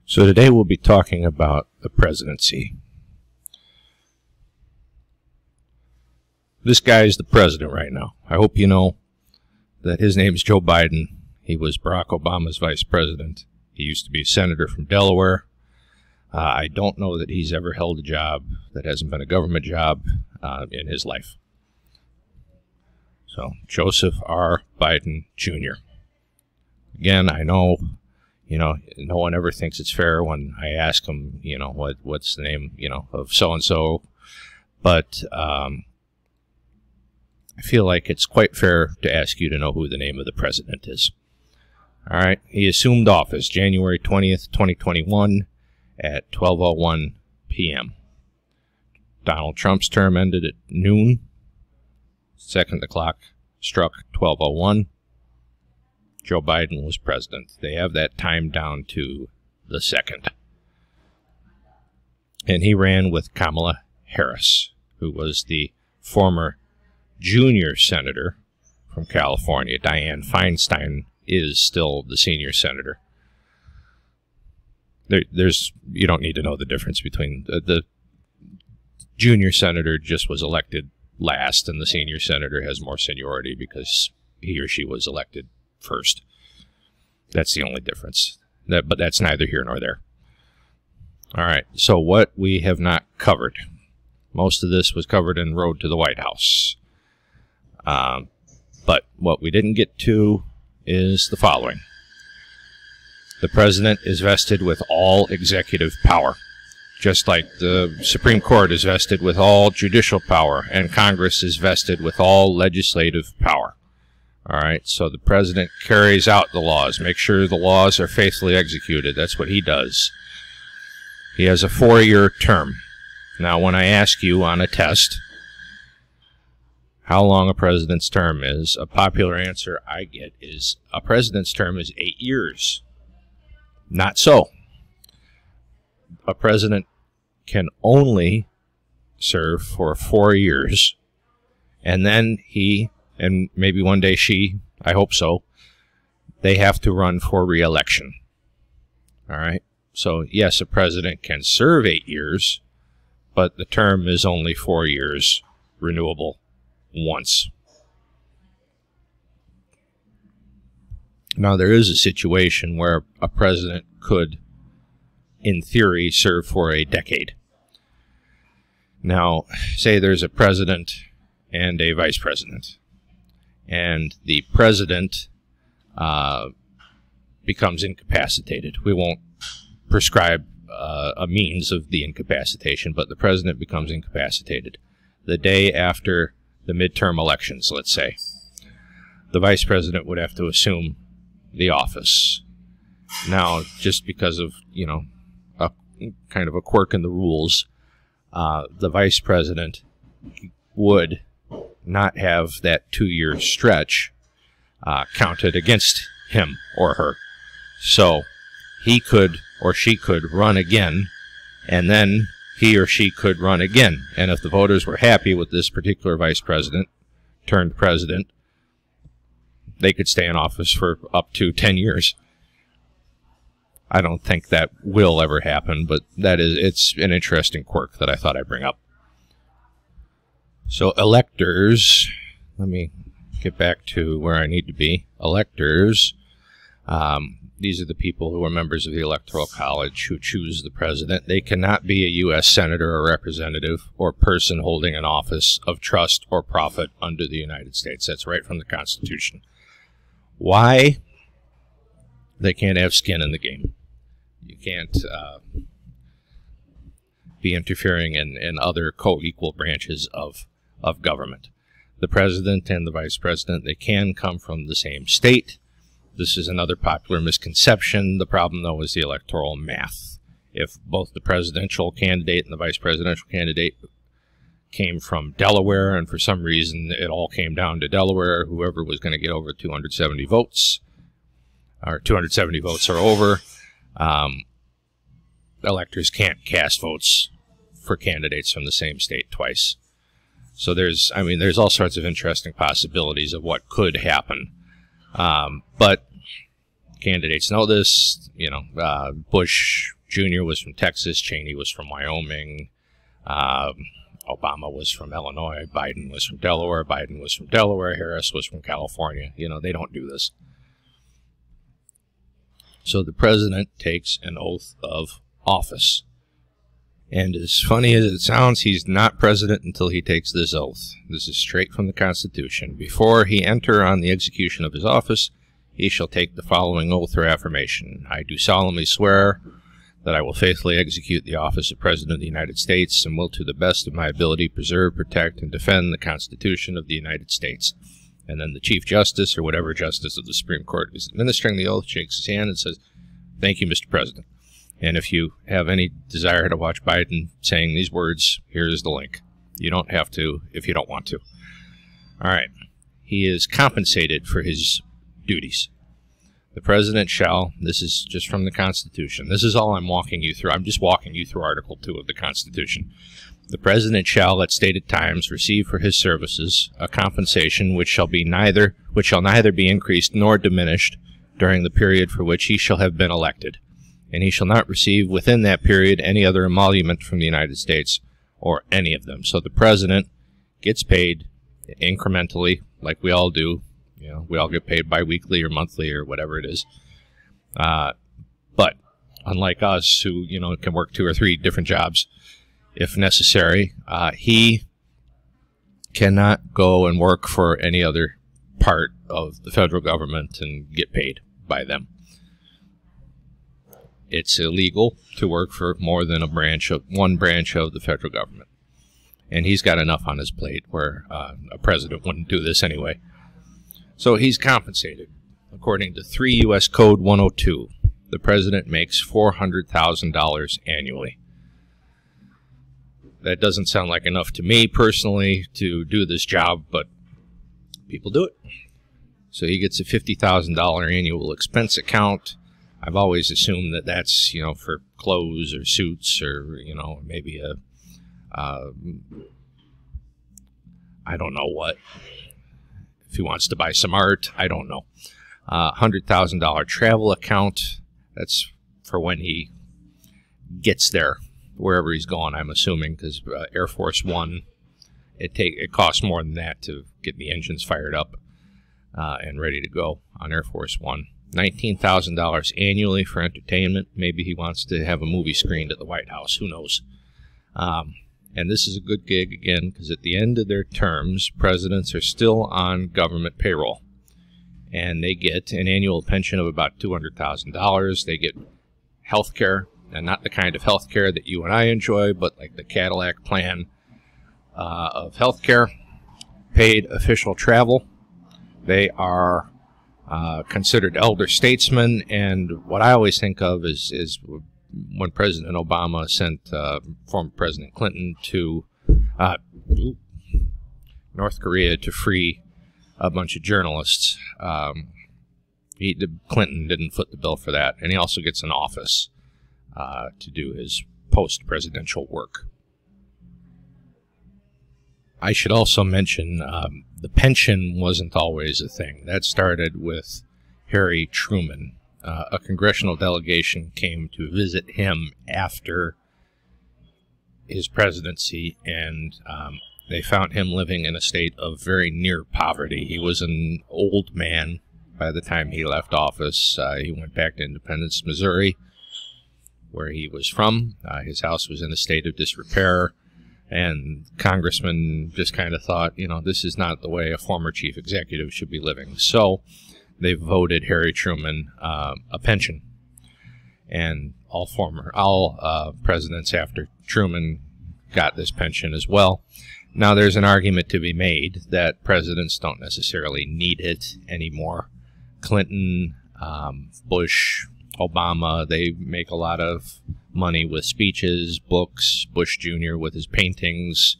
So today we'll be talking about the presidency. This guy is the president right now. I hope you know that his name is Joe Biden. He was Barack Obama's vice president. He used to be a senator from Delaware. I don't know that he's ever held a job that hasn't been a government job in his life. So, Joseph R. Biden, Jr. Again, I know, no one ever thinks it's fair when I ask him, what's the name, of so-and-so. But I feel like it's quite fair to ask you to know who the name of the president is. All right. He assumed office January 20th, 2021 at 12:01 p.m. Donald Trump's term ended at noon. Second, the clock struck 12:01. Joe Biden was president. They have that time down to the second. And he ran with Kamala Harris, who was the former junior senator from California. Dianne Feinstein is still the senior senator. You don't need to know the difference between the junior senator just was elected last, and the senior senator has more seniority because he or she was elected first. That's the only difference. But that's neither here nor there. All right, so what we have not covered. Most of this was covered in Road to the White House. But what we didn't get to is the following. The president is vested with all executive power, just like the Supreme Court is vested with all judicial power, and Congress is vested with all legislative power. All right, so the president carries out the laws, make sure the laws are faithfully executed. That's what he does. He has a 4-year term. Now, when I ask you on a test how long a president's term is, a popular answer I get is a president's term is 8 years. Not so. A president can only serve for 4 years, and then he, and maybe one day she, I hope so, they have to run for re-election. All right? So, yes, a president can serve 8 years, but the term is only 4 years, renewable once. Now, there is a situation where a president could, in theory, serve for a decade. Now, say there's a president and a vice president, and the president becomes incapacitated. We won't prescribe a means of the incapacitation, but the president becomes incapacitated the day after the midterm elections, let's say. The vice president would have to assume the office. Now, just because of, a kind of a quirk in the rules, the vice president would not have that 2-year stretch counted against him or her. So he could or she could run again, and then he or she could run again. And if the voters were happy with this particular vice president turned president, they could stay in office for up to 10 years. I don't think that will ever happen, but it's an interesting quirk that I thought I'd bring up. So electors, let me get back to where I need to be. Electors, these are the people who are members of the Electoral College who choose the president. They cannot be a U.S. senator or representative or person holding an office of trust or profit under the United States. That's right from the Constitution. Why? They can't have skin in the game. You can't be interfering in other co-equal branches of government. The president and the vice president, they can come from the same state. This is another popular misconception. The problem, though, is the electoral math. If both the presidential candidate and the vice presidential candidate came from Delaware, and for some reason it all came down to Delaware, whoever was going to get over 270 votes, or 270 votes or over, electors can't cast votes for candidates from the same state twice. So there's all sorts of interesting possibilities of what could happen. But candidates know this. Bush Jr. was from Texas, Cheney was from Wyoming, Obama was from Illinois, Biden was from Delaware, Harris was from California. You know, they don't do this. So the president takes an oath of office. And as funny as it sounds, he's not president until he takes this oath. This is straight from the Constitution. Before he enter on the execution of his office, he shall take the following oath or affirmation. I do solemnly swear that I will faithfully execute the office of President of the United States and will to the best of my ability preserve, protect, and defend the Constitution of the United States. And then the Chief Justice, or whatever justice of the Supreme Court is administering the oath, shakes his hand and says, "Thank you, Mr. President." And if you have any desire to watch Biden saying these words, here's the link. You don't have to if you don't want to. All right. He is compensated for his duties. The president shall, this is just from the Constitution. This is all I'm walking you through. I'm just walking you through Article 2 of the Constitution. The president shall at stated times receive for his services a compensation which shall neither be increased nor diminished during the period for which he shall have been elected. And he shall not receive within that period any other emolument from the United States or any of them. So the president gets paid incrementally, like we all do. You know, we all get paid biweekly or monthly or whatever it is. But unlike us, who, you know, can work 2 or 3 different jobs if necessary, he cannot go and work for any other part of the federal government and get paid by them. It's illegal to work for more than one branch of the federal government. And he's got enough on his plate where a president wouldn't do this anyway. So he's compensated. According to 3 U.S. Code 102, the president makes $400,000 annually. That doesn't sound like enough to me personally to do this job, but people do it. So he gets a $50,000 annual expense account. I've always assumed that that's, you know, for clothes or suits or, you know, maybe a, I don't know what. If he wants to buy some art, I don't know. $100,000 travel account. That's for when he gets there, wherever he's going, I'm assuming, because Air Force One, it costs more than that to get the engines fired up and ready to go on Air Force One. $19,000 annually for entertainment. Maybe he wants to have a movie screened at the White House. Who knows? And this is a good gig, again, because at the end of their terms, presidents are still on government payroll. And they get an annual pension of about $200,000. They get health care, and not the kind of health care that you and I enjoy, but like the Cadillac plan of health care. Paid official travel. They are considered elder statesmen, and what I always think of is when President Obama sent former President Clinton to North Korea to free a bunch of journalists. Clinton didn't foot the bill for that, and he also gets an office to do his post-presidential work. I should also mention the pension wasn't always a thing. That started with Harry Truman. A congressional delegation came to visit him after his presidency, and they found him living in a state of very near poverty. He was an old man by the time he left office. He went back to Independence, Missouri, where he was from. His house was in a state of disrepair. And congressmen just kind of thought, you know, this is not the way a former chief executive should be living. So they voted Harry Truman a pension. And all presidents after Truman got this pension as well. Now there's an argument to be made that presidents don't necessarily need it anymore. Clinton, Bush, Obama, they make a lot of money with speeches, books, Bush Jr. with his paintings.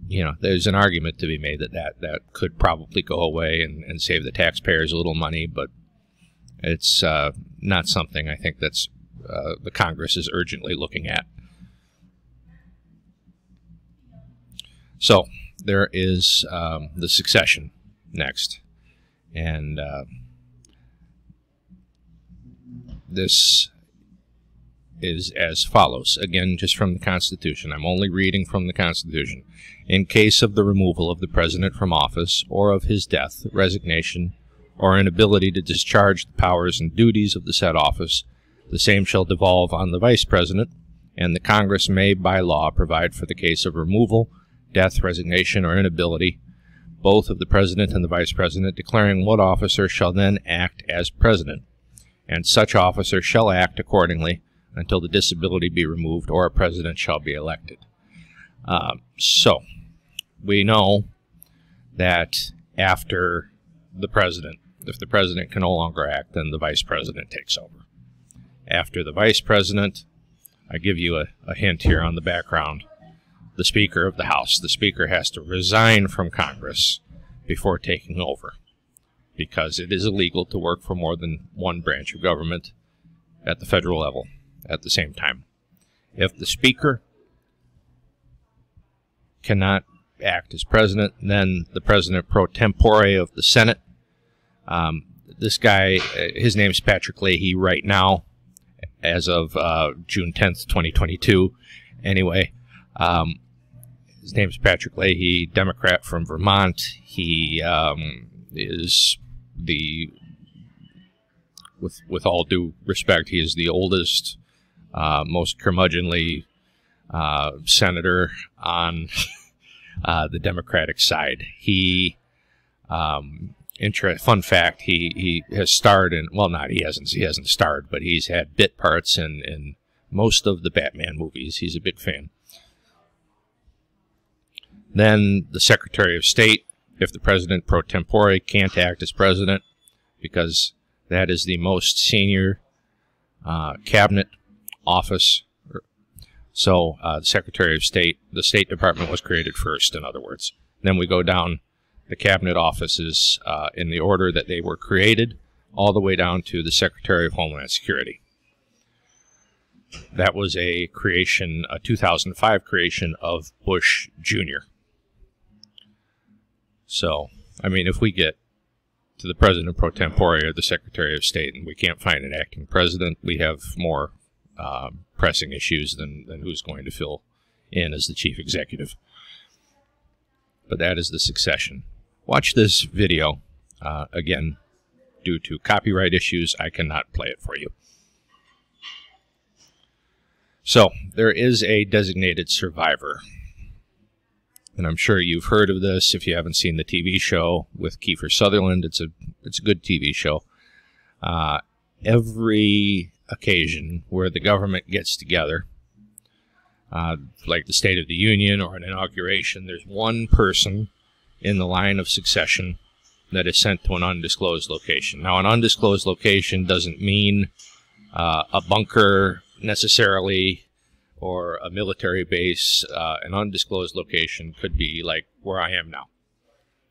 You know, there's an argument to be made that could probably go away and save the taxpayers a little money, but it's not something I think that's the Congress is urgently looking at. So there is the succession next. And this is as follows. Again, just from the Constitution. I'm only reading from the Constitution. In case of the removal of the President from office, or of his death, resignation, or inability to discharge the powers and duties of the said office, the same shall devolve on the Vice President, and the Congress may by law provide for the case of removal, death, resignation, or inability, both of the President and the Vice President, declaring what officer shall then act as President, and such officer shall act accordingly until the disability be removed or a President shall be elected. So, we know that after the President, if the President can no longer act, then the Vice President takes over. After the Vice President, I give you a hint here on the background, the Speaker of the House. The Speaker has to resign from Congress before taking over, because it is illegal to work for more than one branch of government at the federal level at the same time. If the Speaker cannot act as President, then the President pro tempore of the Senate, this guy, his name's Patrick Leahy right now, as of June 10th, 2022. Anyway, his name's Patrick Leahy, Democrat from Vermont. He is the, with all due respect, he is the oldest, most curmudgeonly senator on the Democratic side. He, fun fact, he has starred in, well, not, he hasn't starred, but he's had bit parts in most of the Batman movies. He's a big fan. Then the Secretary of State, if the President pro tempore can't act as President, because that is the most senior cabinet office. So the Secretary of State, the State Department was created first, in other words. Then we go down the cabinet offices in the order that they were created, all the way down to the Secretary of Homeland Security. That was a creation, a 2005 creation of Bush Jr. So, I mean, if we get to the President pro tempore or the Secretary of State and we can't find an acting president, we have more pressing issues than who's going to fill in as the chief executive. But that is the succession. Watch this video. Again, due to copyright issues, I cannot play it for you. So, there is a designated survivor. And I'm sure you've heard of this if you haven't seen the TV show with Kiefer Sutherland. It's a good TV show. Every occasion where the government gets together, like the State of the Union or an inauguration, there's one person in the line of succession that is sent to an undisclosed location. Now, an undisclosed location doesn't mean a bunker necessarily, or a military base. An undisclosed location could be like where I am now.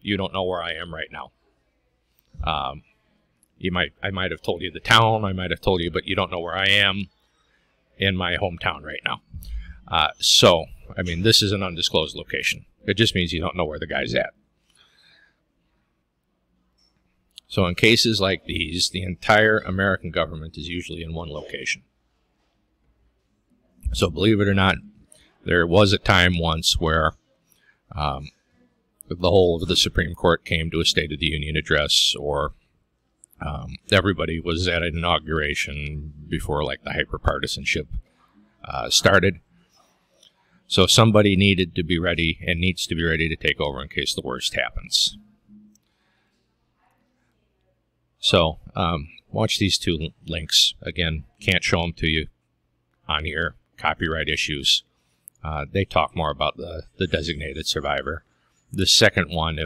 You don't know where I am right now. I might have told you the town, I might have told you, but you don't know where I am in my hometown right now. So, I mean, this is an undisclosed location. It just means you don't know where the guy's at. So in cases like these, the entire American government is usually in one location. So believe it or not, there was a time once where the whole of the Supreme Court came to a State of the Union address, or everybody was at an inauguration before, like, the hyperpartisanship started. So somebody needed to be ready and needs to be ready to take over in case the worst happens. So watch these two links. Again, can't show them to you on here. Copyright issues. They talk more about the designated survivor. The second one,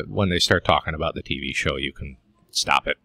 when they start talking about the TV show, you can stop it.